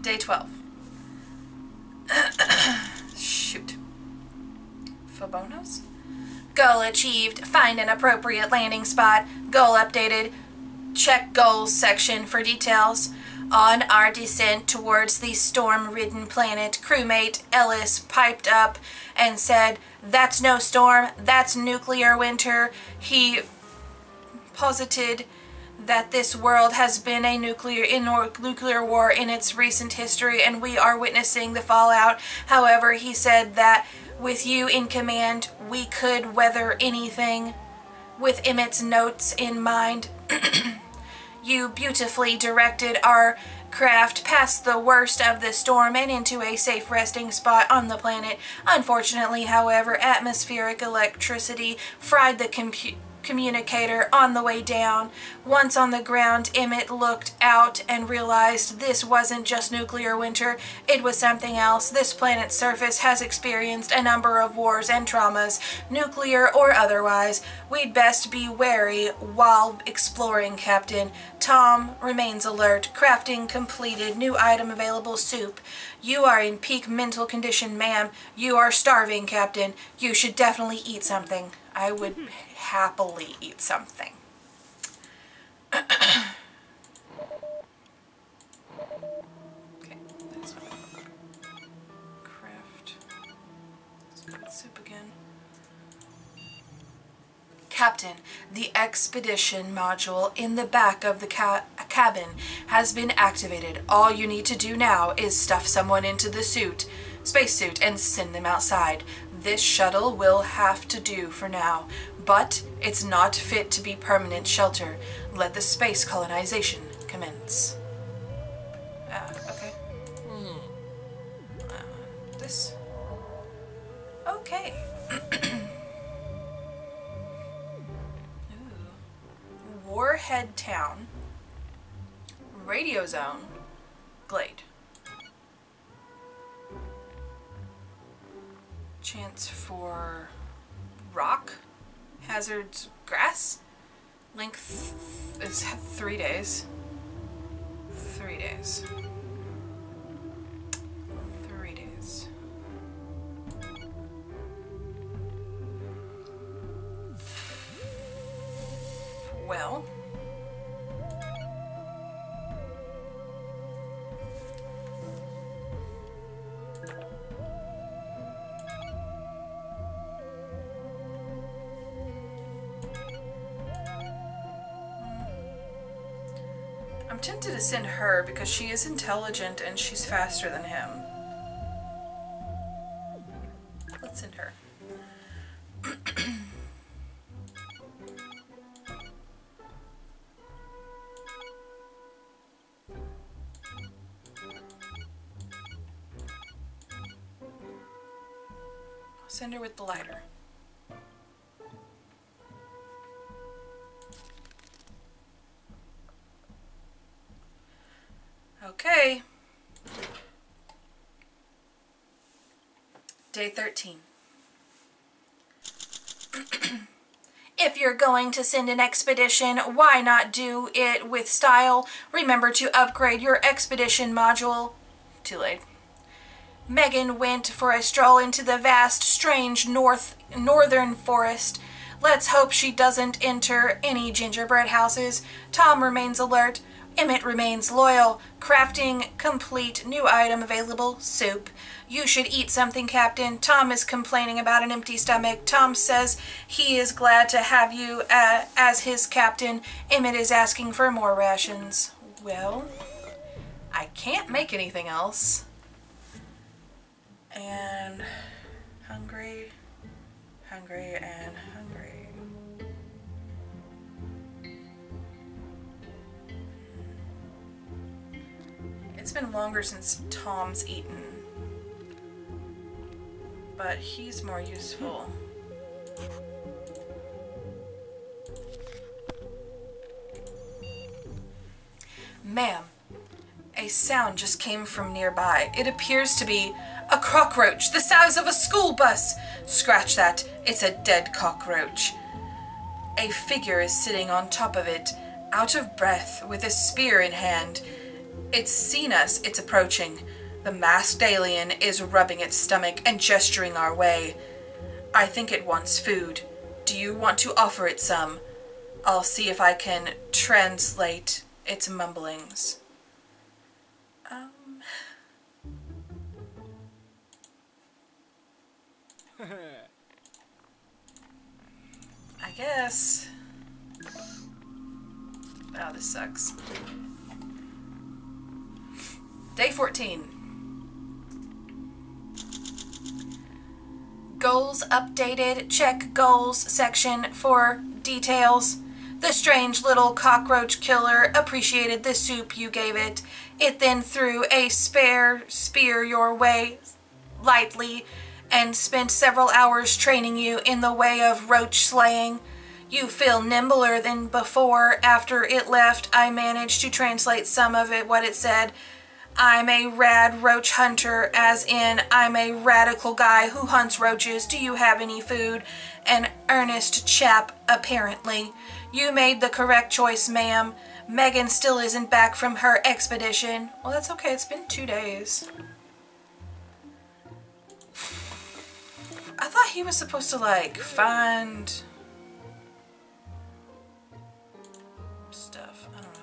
Day 12. Shoot. Fobonos? Goal achieved. Find an appropriate landing spot. Goal updated. Check goals section for details. On our descent towards the storm-ridden planet, crewmate Ellis piped up and said, "That's no storm, that's nuclear winter." He posited that this world has been a nuclear war in its recent history, and we are witnessing the fallout. However, he said that with you in command, we could weather anything. With Emmett's notes in mind, you beautifully directed our craft past the worst of the storm and into a safe resting spot on the planet. Unfortunately, however, atmospheric electricity fried the communicator on the way down. Once on the ground, Emmett looked out and realized this wasn't just nuclear winter, it was something else. This planet's surface has experienced a number of wars and traumas, nuclear or otherwise. We'd best be wary while exploring, Captain. Tom remains alert. Crafting completed. New item available, soup. You are in peak mental condition, ma'am. You are starving, Captain. You should definitely eat something. I would happily eat something. Okay, that's what I craft. Let's go with soup again. Captain, the expedition module in the back of the cabin has been activated. All you need to do now is stuff someone into the spacesuit, and send them outside. This shuttle will have to do for now, but it's not fit to be permanent shelter. Let the space colonization commence. Okay. This. Okay. Ooh. Warhead Town. Radio Zone. Glade. Chance for rock. Hazards grass. Length is 3 days. 3 days. 3 days. Well. I'm tempted to send her because she is intelligent and she's faster than him. Let's send her. I'll send her with the lighter. Okay. Day 13. If you're going to send an expedition, why not do it with style? Remember to upgrade your expedition module. Too late. Megan went for a stroll into the vast, strange northern forest. Let's hope she doesn't enter any gingerbread houses. Tom remains alert. Emmett remains loyal. Crafting complete. New item available, soup. You should eat something, Captain. Tom is complaining about an empty stomach. Tom says he is glad to have you as his captain. Emmett is asking for more rations. Well, I can't make anything else. And hungry, hungry, and hungry. It's been longer since Tom's eaten, but he's more useful. Ma'am, a sound just came from nearby. It appears to be a cockroach the size of a school bus. Scratch that. It's a dead cockroach. A figure is sitting on top of it, out of breath, with a spear in hand. It's seen us. It's approaching. The masked alien is rubbing its stomach and gesturing our way. I think it wants food. Do you want to offer it some? I'll see if I can translate its mumblings. I guess. Oh, this sucks. Day 14. Goals updated. Check goals section for details. The strange little cockroach killer appreciated the soup you gave it. It then threw a spare spear your way lightly and spent several hours training you in the way of roach slaying. You feel nimbler than before. After it left, I managed to translate some of it, what it said. I'm a rad roach hunter, as in I'm a radical guy who hunts roaches. Do you have any food? An earnest chap, apparently. You made the correct choice, ma'am. Megan still isn't back from her expedition. Well, that's okay. It's been 2 days. I thought he was supposed to, like, find stuff. I don't know.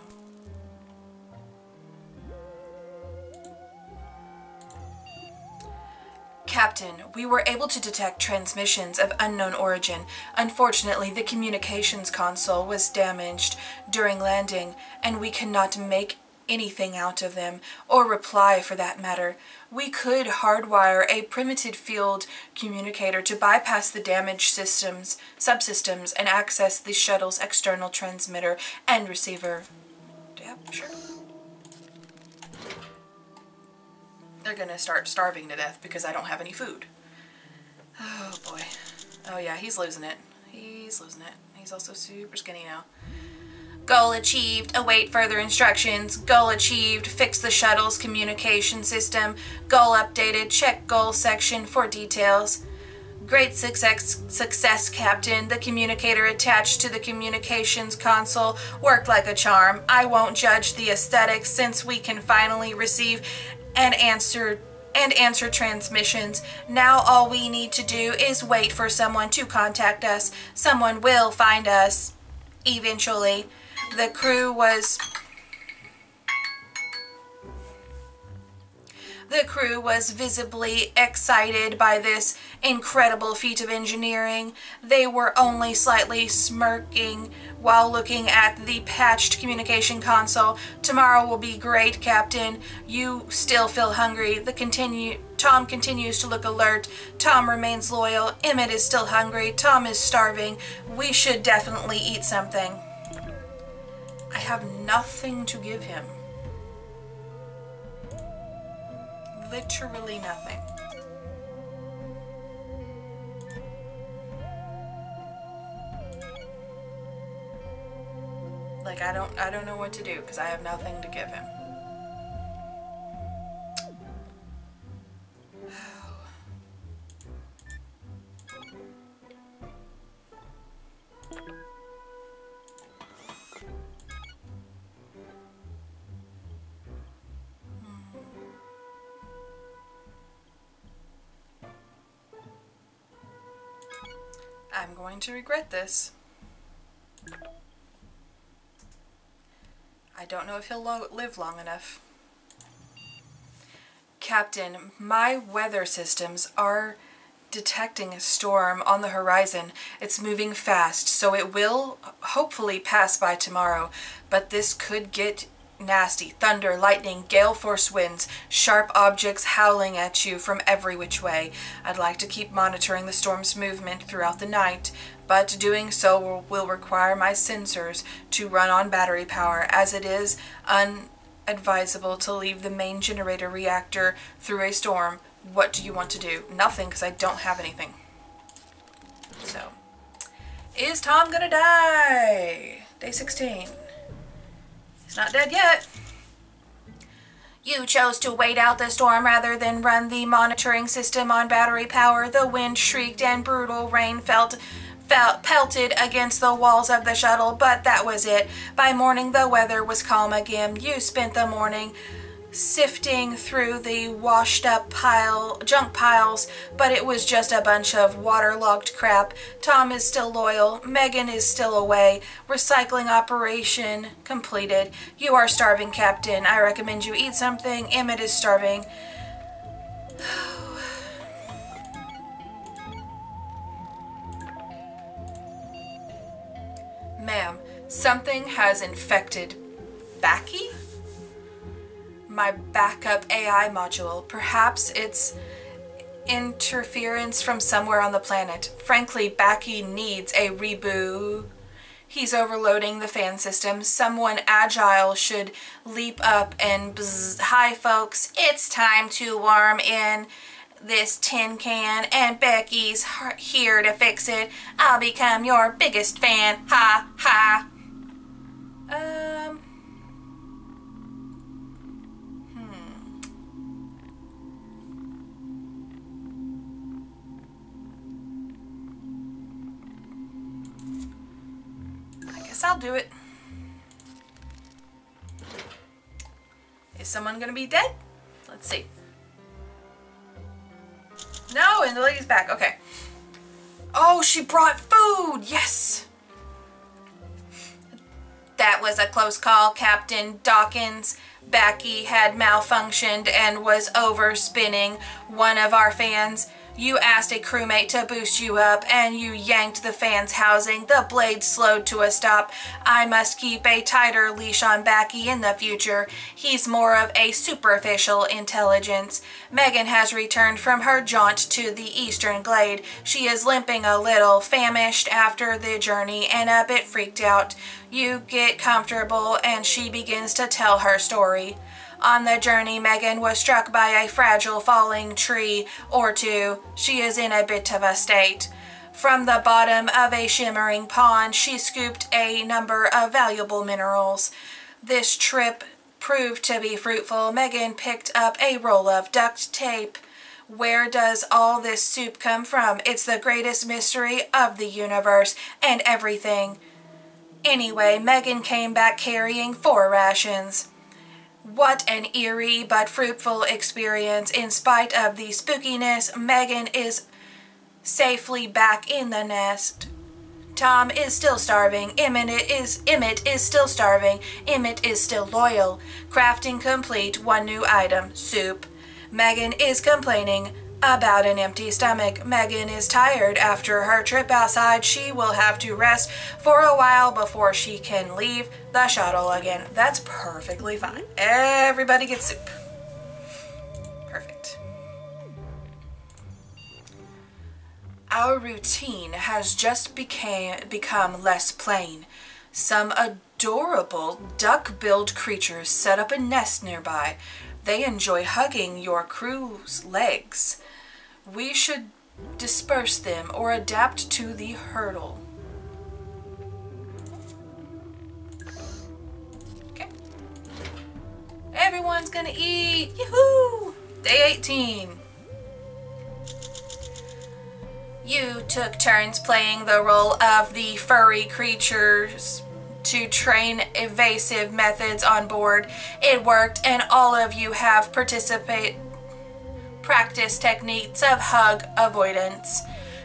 Captain, we were able to detect transmissions of unknown origin. Unfortunately, the communications console was damaged during landing, and we cannot make anything out of them, or reply for that matter. We could hardwire a primitive field communicator to bypass the damaged subsystems, and access the shuttle's external transmitter and receiver. Yep, sure. They're gonna start starving to death because I don't have any food. Oh boy. Oh yeah, he's losing it. He's losing it. He's also super skinny now. Goal achieved. Await further instructions. Goal achieved. Fix the shuttle's communication system. Goal updated. Check goal section for details. Great success, Captain. The communicator attached to the communications console worked like a charm. I won't judge the aesthetics since we can finally receive and answer transmissions. Now all we need to do is wait for someone to contact us. Someone will find us eventually. The crew was visibly excited by this incredible feat of engineering. They were only slightly smirking while looking at the patched communication console. Tomorrow will be great, Captain. You still feel hungry. Tom continues to look alert. Tom remains loyal. Emmett is still hungry. Tom is starving. We should definitely eat something. I have nothing to give him. Literally nothing. Like, I don't know what to do because I have nothing to give him. I'm going to regret this. I don't know if he'll live long enough. Captain, my weather systems are detecting a storm on the horizon. It's moving fast, so it will hopefully pass by tomorrow, but this could get nasty. Thunder, lightning, gale force winds, sharp objects howling at you from every which way. I'd like to keep monitoring the storm's movement throughout the night, but doing so will require my sensors to run on battery power, as it is unadvisable to leave the main generator reactor through a storm. What do you want to do? Nothing, because I don't have anything. So, is Tom gonna die? Day 16. He's not dead yet. You chose to wait out the storm rather than run the monitoring system on battery power. The wind shrieked and brutal rain fell felt pelted against the walls of the shuttle, but that was it. By morning, the weather was calm again. You spent the morning sifting through the washed up junk piles, but it was just a bunch of waterlogged crap. Tom is still loyal. Megan is still away. Recycling operation completed. You are starving, Captain. I recommend you eat something. Emmett is starving. Ma'am, something has infected Backy? My backup AI module. Perhaps it's interference from somewhere on the planet. Frankly, Backy needs a reboot. He's overloading the fan system. Someone agile should leap up and bzz. Hi folks, it's time to warm in this tin can and Becky's here to fix it. I'll become your biggest fan. Ha ha. I'll do it. Is someone gonna be dead? Let's see. No, and the lady's back. Okay. Oh, she brought food. Yes. That was a close call, Captain Dawkins. Backy had malfunctioned and was overspinning one of our fans. You asked a crewmate to boost you up, and you yanked the fan's housing. The blade slowed to a stop. I must keep a tighter leash on Backy in the future. He's more of a superficial intelligence. Megan has returned from her jaunt to the eastern glade. She is limping a little, famished after the journey, and a bit freaked out. You get comfortable, and she begins to tell her story. On the journey, Megan was struck by a fragile falling tree or two. She is in a bit of a state. From the bottom of a shimmering pond, she scooped a number of valuable minerals. This trip proved to be fruitful. Megan picked up a roll of duct tape. Where does all this soup come from? It's the greatest mystery of the universe and everything. Anyway, Megan came back carrying 4 rations. What an eerie but fruitful experience. In spite of the spookiness, Megan is safely back in the nest. Tom is still starving. Emmett is still starving. Emmett is still loyal. Crafting complete. 1 new item, soup. Megan is complaining about an empty stomach. Megan is tired after her trip outside. She will have to rest for a while before she can leave the shuttle again. That's perfectly fine. Everybody gets soup. Perfect. Our routine has just become less plain. Some adorable duck-billed creatures set up a nest nearby. They enjoy hugging your crew's legs. We should disperse them or adapt to the hurdle. Okay. Everyone's gonna eat. Yoo-hoo! Day 18. You took turns playing the role of the furry creatures to train evasive methods on board. It worked, and all of you have practiced techniques of hug avoidance.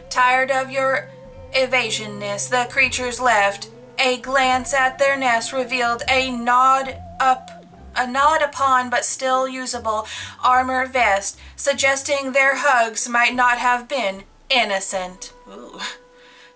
Tired of your evasionness, the creatures left. A glance at their nest revealed a gnawed upon but still usable armor vest, suggesting their hugs might not have been innocent. Ooh.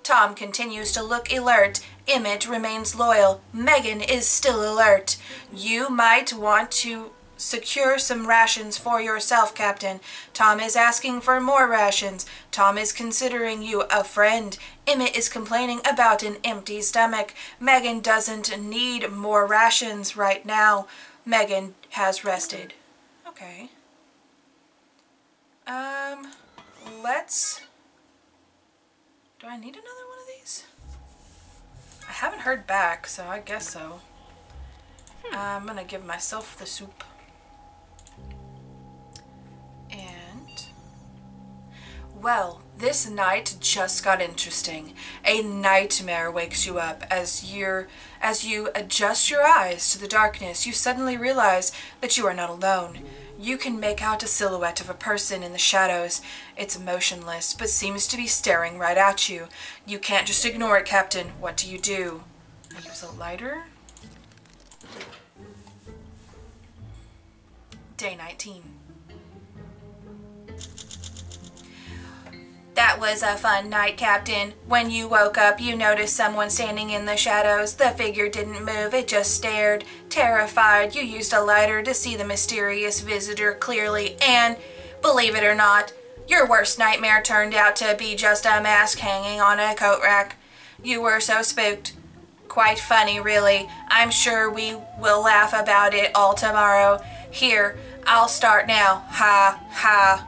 Tom continues to look alert. Emmett remains loyal. Megan is still alert. You might want to secure some rations for yourself, Captain. Tom is asking for more rations. Tom is considering you a friend. Emmett is complaining about an empty stomach. Megan doesn't need more rations right now. Megan has rested. Okay. Do I need another one of these? I haven't heard back, so I guess so. I'm gonna give myself the soup. And Well, this night just got interesting. A nightmare wakes you up. As you adjust your eyes to the darkness, you suddenly realize that you are not alone. You can make out a silhouette of a person in the shadows. It's motionless, but seems to be staring right at you. You can't just ignore it, Captain. What do you do? I use a lighter? Day 19. That was a fun night, Captain. When you woke up, you noticed someone standing in the shadows. The figure didn't move, it just stared. Terrified, you used a lighter to see the mysterious visitor clearly, and, believe it or not, your worst nightmare turned out to be just a mask hanging on a coat rack. You were so spooked. Quite funny, really. I'm sure we will laugh about it all tomorrow. Here, I'll start now. Ha, ha.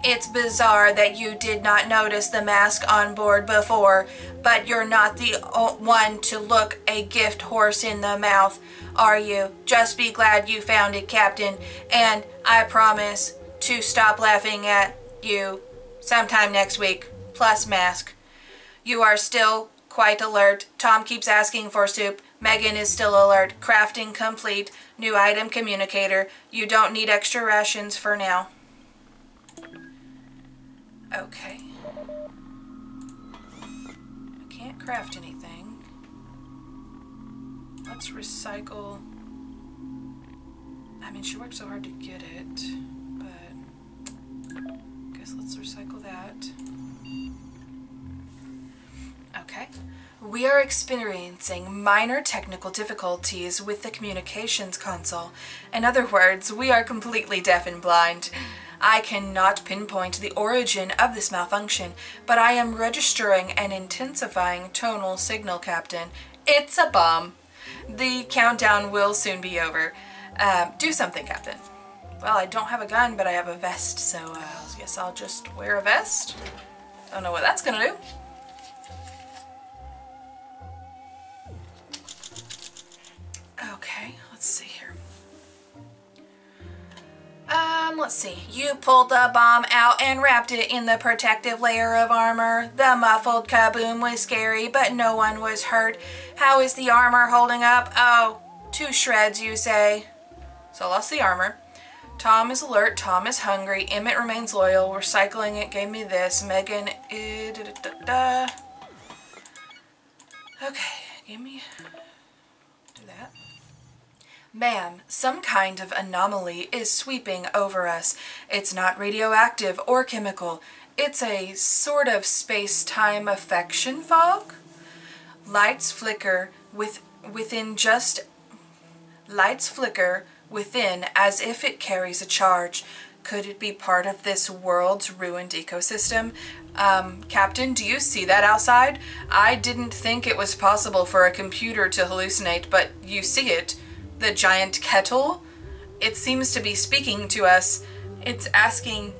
It's bizarre that you did not notice the mask on board before, but you're not the one to look a gift horse in the mouth, are you? Just be glad you found it, Captain, and I promise to stop laughing at you sometime next week, plus mask. You are still quite alert. Tom keeps asking for soup. Megan is still alert. Crafting complete. New item communicator. You don't need extra rations for now. Okay. I can't craft anything. Let's recycle. I mean, she worked so hard to get it, but I guess let's recycle that. Okay. We are experiencing minor technical difficulties with the communications console. In other words, we are completely deaf and blind. I cannot pinpoint the origin of this malfunction, but I am registering an intensifying tonal signal, Captain. It's a bomb. The countdown will soon be over. Do something, Captain. Well, I don't have a gun, but I have a vest, so I guess I'll just wear a vest. Don't know what that's gonna do. Okay, let's see here. Let's see. You pulled the bomb out and wrapped it in the protective layer of armor. The muffled kaboom was scary, but no one was hurt. How is the armor holding up? Oh, to shreds, you say. So I lost the armor. Tom is alert. Tom is hungry. Emmett remains loyal. Recycling it gave me this. Megan, okay, give me, do that. Ma'am, some kind of anomaly is sweeping over us. It's not radioactive or chemical. It's a sort of space-time affection fog. Lights flicker within as if it carries a charge. Could it be part of this world's ruined ecosystem? Captain, do you see that outside? I didn't think it was possible for a computer to hallucinate, but you see it. The giant kettle? It seems to be speaking to us. It's asking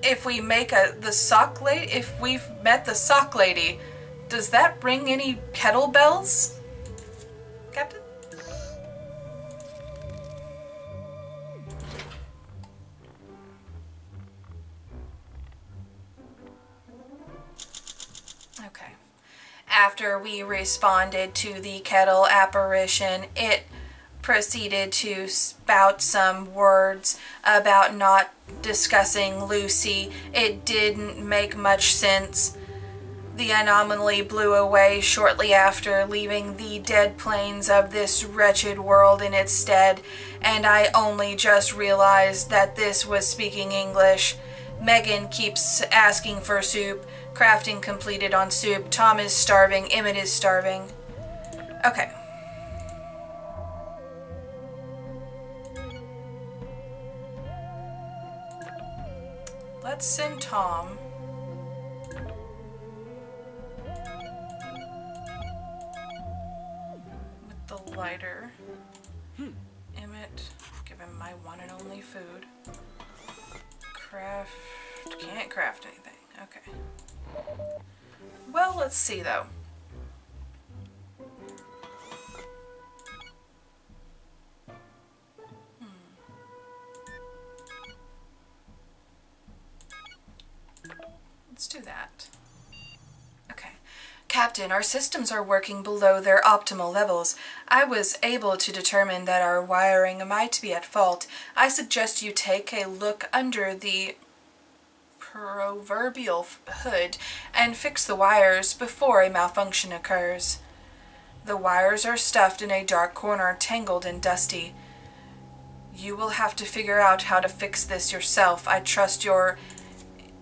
if we make if we've met the sock lady. Does that ring any kettle bells, Captain? Okay. After we responded to the kettle apparition, it proceeded to spout some words about not discussing Lucy. It didn't make much sense. The anomaly blew away shortly after, leaving the dead plains of this wretched world in its stead, and I only just realized that this was speaking English. Megan keeps asking for soup. Crafting completed on soup. Tom is starving. Emmett is starving. Okay. Let's send Tom. With the lighter. Emmett, give him my one and only food. Can't craft anything. Okay. Well, let's see though. Captain, our systems are working below their optimal levels. I was able to determine that our wiring might be at fault. I suggest you take a look under the proverbial hood and fix the wires before a malfunction occurs. The wires are stuffed in a dark corner, tangled and dusty. You will have to figure out how to fix this yourself. I trust your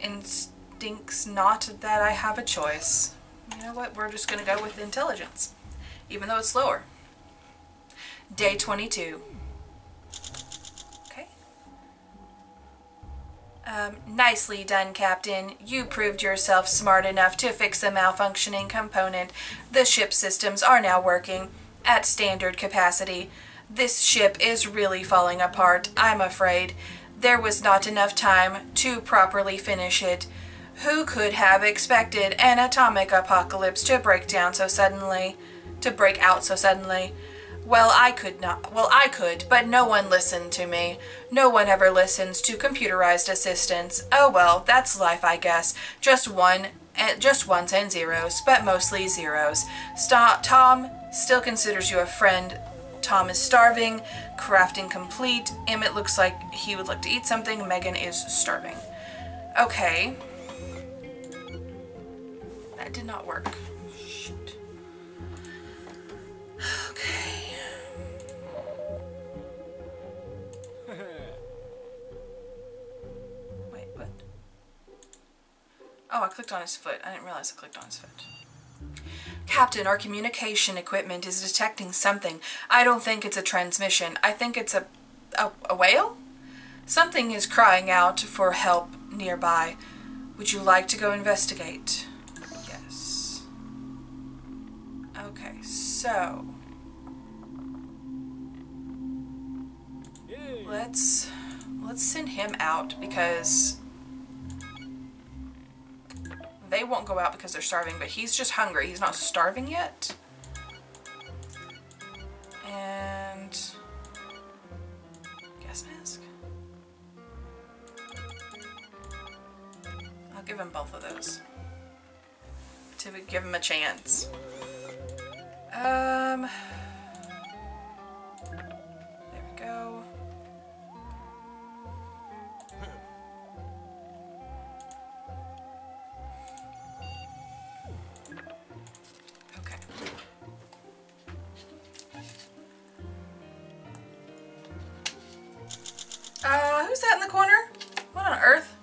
instincts, not that I have a choice. You know what? We're just going to go with intelligence, even though it's slower. Day 22. Okay. Nicely done, Captain. You proved yourself smart enough to fix a malfunctioning component. The ship systems are now working at standard capacity. This ship is really falling apart, I'm afraid. There was not enough time to properly finish it. Who could have expected an atomic apocalypse to break out so suddenly? Well, I could, but no one listened to me. No one ever listens to computerized assistants. Oh well, that's life, I guess. Just ones and zeros, but mostly zeros. Tom still considers you a friend. Tom is starving. Crafting complete. Emmett looks like he would like to eat something. Megan is starving. Okay. That did not work. Shoot. Okay. Wait, what? Oh, I clicked on his foot. I didn't realize I clicked on his foot. Captain, our communication equipment is detecting something. I don't think it's a transmission. I think it's a whale? Something is crying out for help nearby. Would you like to go investigate? Yes. Okay, so let's send him out because they won't go out because they're starving, but he's just hungry. He's not starving yet. And gas mask. I'll give him both of those to give him a chance. There we go. Okay. Who's that in the corner? What on earth?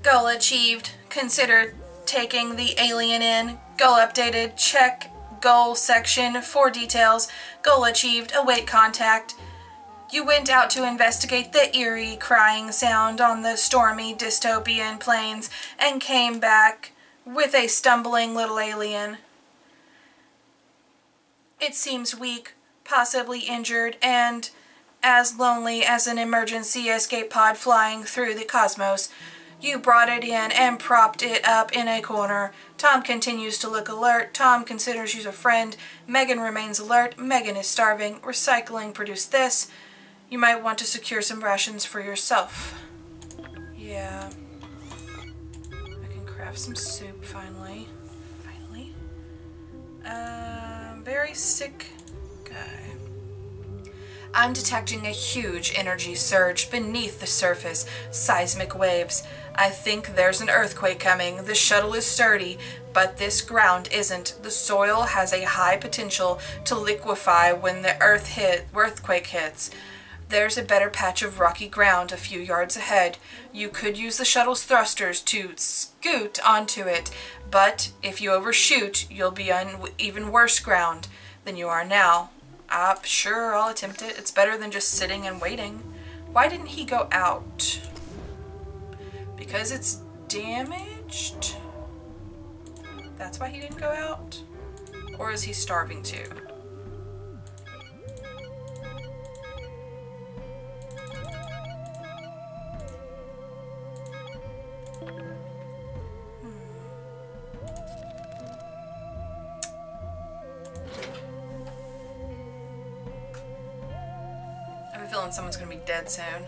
Goal achieved. Consider taking the alien in. Goal updated. Check goal section for details. Goal achieved. Await contact. You went out to investigate the eerie crying sound on the stormy dystopian plains and came back with a stumbling little alien. It seems weak, possibly injured, and as lonely as an emergency escape pod flying through the cosmos. You brought it in and propped it up in a corner. Tom continues to look alert. Tom considers you a friend. Megan remains alert. Megan is starving. Recycling produced this. You might want to secure some rations for yourself. Yeah. I can craft some soup finally. Very sick guy. I'm detecting a huge energy surge beneath the surface. Seismic waves. I think there's an earthquake coming. The shuttle is sturdy, but this ground isn't. The soil has a high potential to liquefy when the earthquake hits. There's a better patch of rocky ground a few yards ahead. You could use the shuttle's thrusters to scoot onto it, but if you overshoot, you'll be on even worse ground than you are now. Sure, I'll attempt it. It's better than just sitting and waiting. Why didn't he go out? Because it's damaged? That's why he didn't go out? Or is he starving too? I have a feeling someone's gonna be dead soon.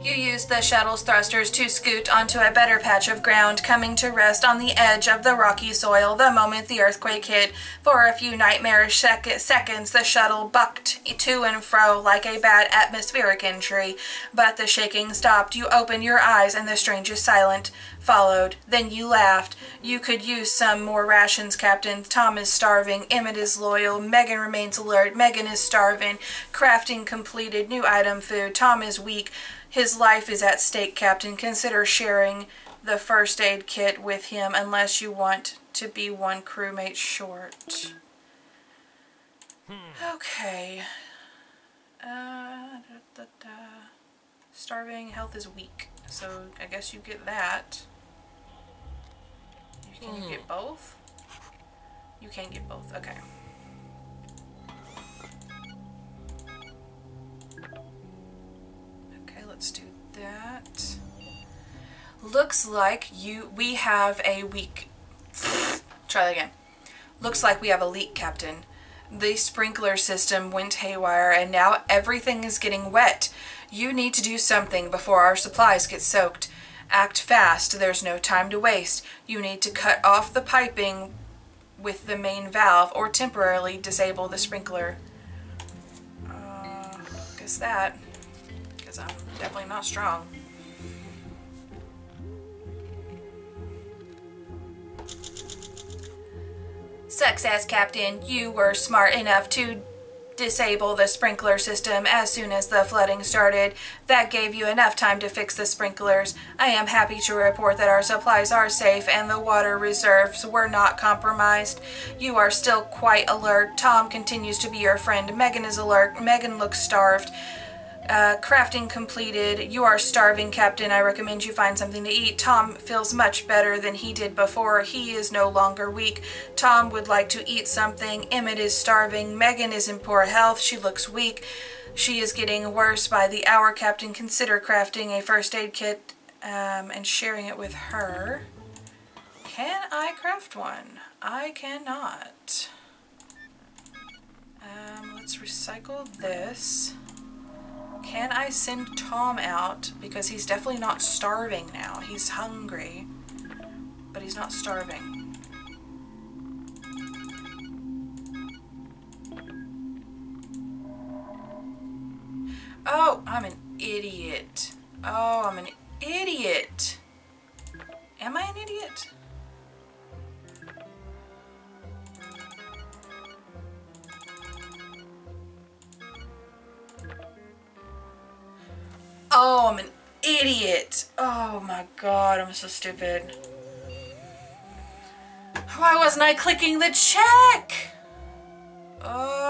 You use the shuttle's thrusters to scoot onto a better patch of ground, coming to rest on the edge of the rocky soil the moment the earthquake hit. For a few nightmarish seconds, the shuttle bucked to and fro like a bad atmospheric entry, but the shaking stopped. You opened your eyes and the strangest silence followed. Then you laughed. You could use some more rations, Captain. Tom is starving. Emmett is loyal. Megan remains alert. Megan is starving. Crafting completed. New item food. Tom is weak. His life is at stake, Captain. Consider sharing the first aid kit with him unless you want to be one crewmate short. Okay. Starving, health is weak. So I guess you get that. Can you get both? You can get both. Okay. Let's do that. Looks like we have a weak. Try that again. Looks like we have a leak, Captain. The sprinkler system went haywire and now everything is getting wet. You need to do something before our supplies get soaked. Act fast. There's no time to waste. You need to cut off the piping with the main valve or temporarily disable the sprinkler. Guess that. Because I'm definitely not strong. Success, Captain. You were smart enough to disable the sprinkler system as soon as the flooding started. That gave you enough time to fix the sprinklers. I am happy to report that our supplies are safe and the water reserves were not compromised. You are still quite alert. Tom continues to be your friend. Megan is alert. Megan looks starved. Crafting completed. You are starving, Captain. I recommend you find something to eat. Tom feels much better than he did before. He is no longer weak. Tom would like to eat something. Emmett is starving. Megan is in poor health. She looks weak. She is getting worse by the hour, Captain. Consider crafting a first aid kit and sharing it with her. Can I craft one? I cannot. Let's recycle this. Can I send Tom out? Because he's definitely not starving now. He's hungry, but he's not starving. Oh, I'm an idiot. Oh, I'm an idiot. Am I an idiot? Oh, I'm an idiot. Oh my god, I'm so stupid. Why wasn't I clicking the check? Oh.